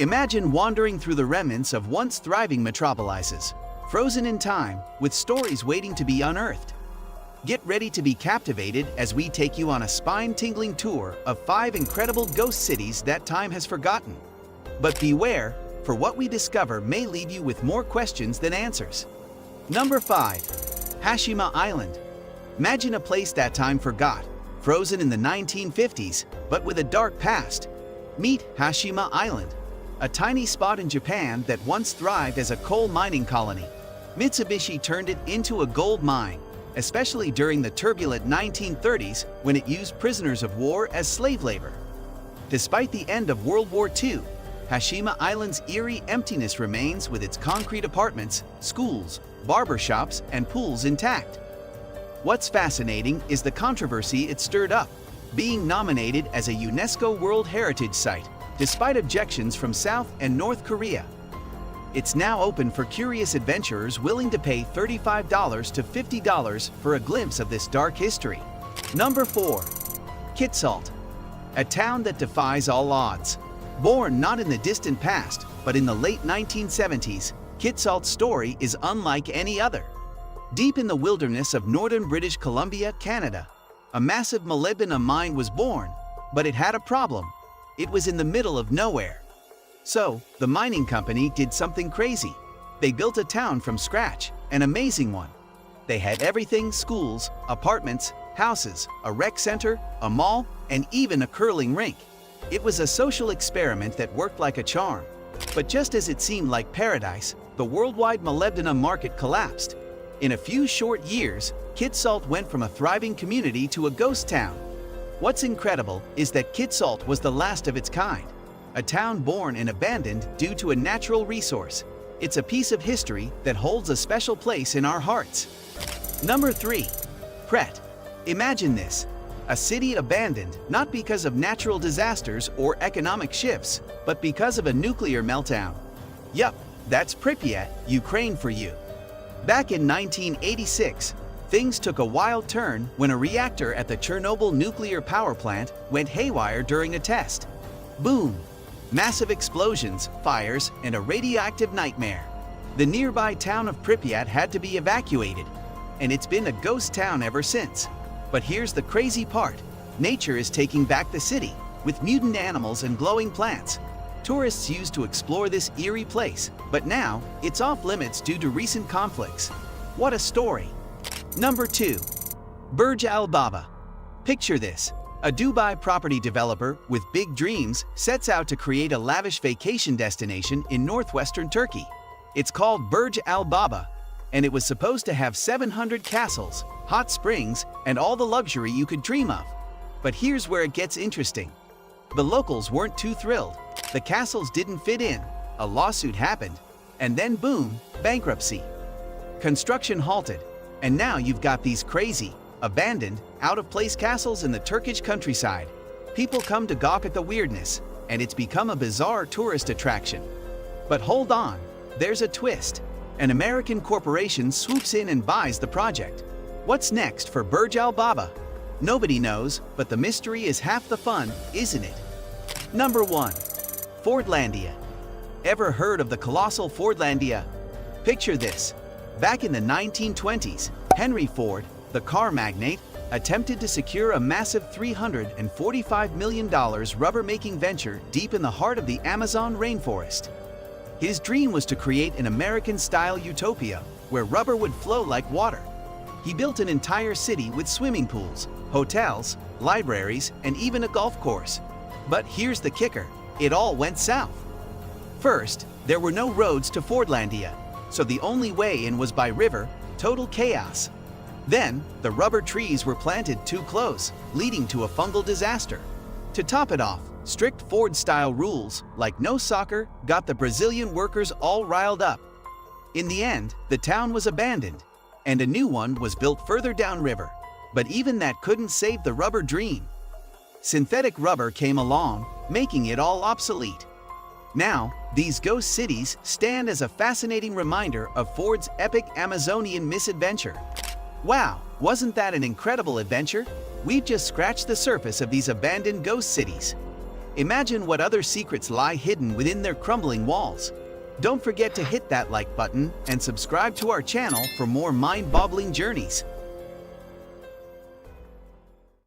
Imagine wandering through the remnants of once thriving metropolises, frozen in time, with stories waiting to be unearthed. Get ready to be captivated as we take you on a spine-tingling tour of 5 incredible ghost cities that time has forgotten. But beware, for what we discover may leave you with more questions than answers. Number 5. Hashima Island. Imagine a place that time forgot, frozen in the 1950s, but with a dark past. Meet Hashima Island, a tiny spot in Japan that once thrived as a coal mining colony. Mitsubishi turned it into a gold mine, especially during the turbulent 1930s when it used prisoners of war as slave labor. Despite the end of World War II, Hashima Island's eerie emptiness remains, with its concrete apartments, schools, barbershops, and pools intact. What's fascinating is the controversy it stirred up, being nominated as a UNESCO World Heritage Site, despite objections from South and North Korea. It's now open for curious adventurers willing to pay $35 to $50 for a glimpse of this dark history. Number 4. Kitsault, a town that defies all odds. Born not in the distant past, but in the late 1970s, Kitsault's story is unlike any other. Deep in the wilderness of northern British Columbia, Canada, a massive molybdenum mine was born, but it had a problem. It was in the middle of nowhere. So, the mining company did something crazy. They built a town from scratch, an amazing one. They had everything: schools, apartments, houses, a rec center, a mall, and even a curling rink. It was a social experiment that worked like a charm. But just as it seemed like paradise, the worldwide molybdenum market collapsed. In a few short years, Kitsault went from a thriving community to a ghost town. What's incredible is that Kitsault was the last of its kind, a town born and abandoned due to a natural resource. It's a piece of history that holds a special place in our hearts. Number 3. Pret. Imagine this: a city abandoned not because of natural disasters or economic shifts, but because of a nuclear meltdown. Yup, that's Pripyat, Ukraine for you. Back in 1986, things took a wild turn when a reactor at the Chernobyl nuclear power plant went haywire during a test. Boom! Massive explosions, fires, and a radioactive nightmare. The nearby town of Pripyat had to be evacuated, and it's been a ghost town ever since. But here's the crazy part: nature is taking back the city, with mutant animals and glowing plants. Tourists used to explore this eerie place, but now it's off limits due to recent conflicts. What a story! Number 2. Burj Al Baba. Picture this: a Dubai property developer with big dreams sets out to create a lavish vacation destination in northwestern Turkey. It's called Burj Al Baba, and it was supposed to have 700 castles, hot springs, and all the luxury you could dream of. But here's where it gets interesting. The locals weren't too thrilled. The castles didn't fit in, a lawsuit happened, and then boom, bankruptcy. Construction halted, and now you've got these crazy, abandoned, out-of-place castles in the Turkish countryside. People come to gawk at the weirdness, and it's become a bizarre tourist attraction. But hold on, there's a twist. An American corporation swoops in and buys the project. What's next for Burj Al Baba? Nobody knows, but the mystery is half the fun, isn't it? Number 1. Fordlandia. Ever heard of the colossal Fordlandia? Picture this: back in the 1920s, Henry Ford, the car magnate, attempted to secure a massive $345 million rubber-making venture deep in the heart of the Amazon rainforest. His dream was to create an American-style utopia where rubber would flow like water. He built an entire city with swimming pools, hotels, libraries, and even a golf course. But here's the kicker: it all went south. First, there were no roads to Fordlandia, so the only way in was by river, total chaos. Then, the rubber trees were planted too close, leading to a fungal disaster. To top it off, strict Ford-style rules, like no soccer, got the Brazilian workers all riled up. In the end, the town was abandoned, and a new one was built further downriver. But even that couldn't save the rubber dream. Synthetic rubber came along, making it all obsolete. Now, these ghost cities stand as a fascinating reminder of Ford's epic Amazonian misadventure. Wow, wasn't that an incredible adventure? We've just scratched the surface of these abandoned ghost cities. Imagine what other secrets lie hidden within their crumbling walls. Don't forget to hit that like button and subscribe to our channel for more mind-boggling journeys.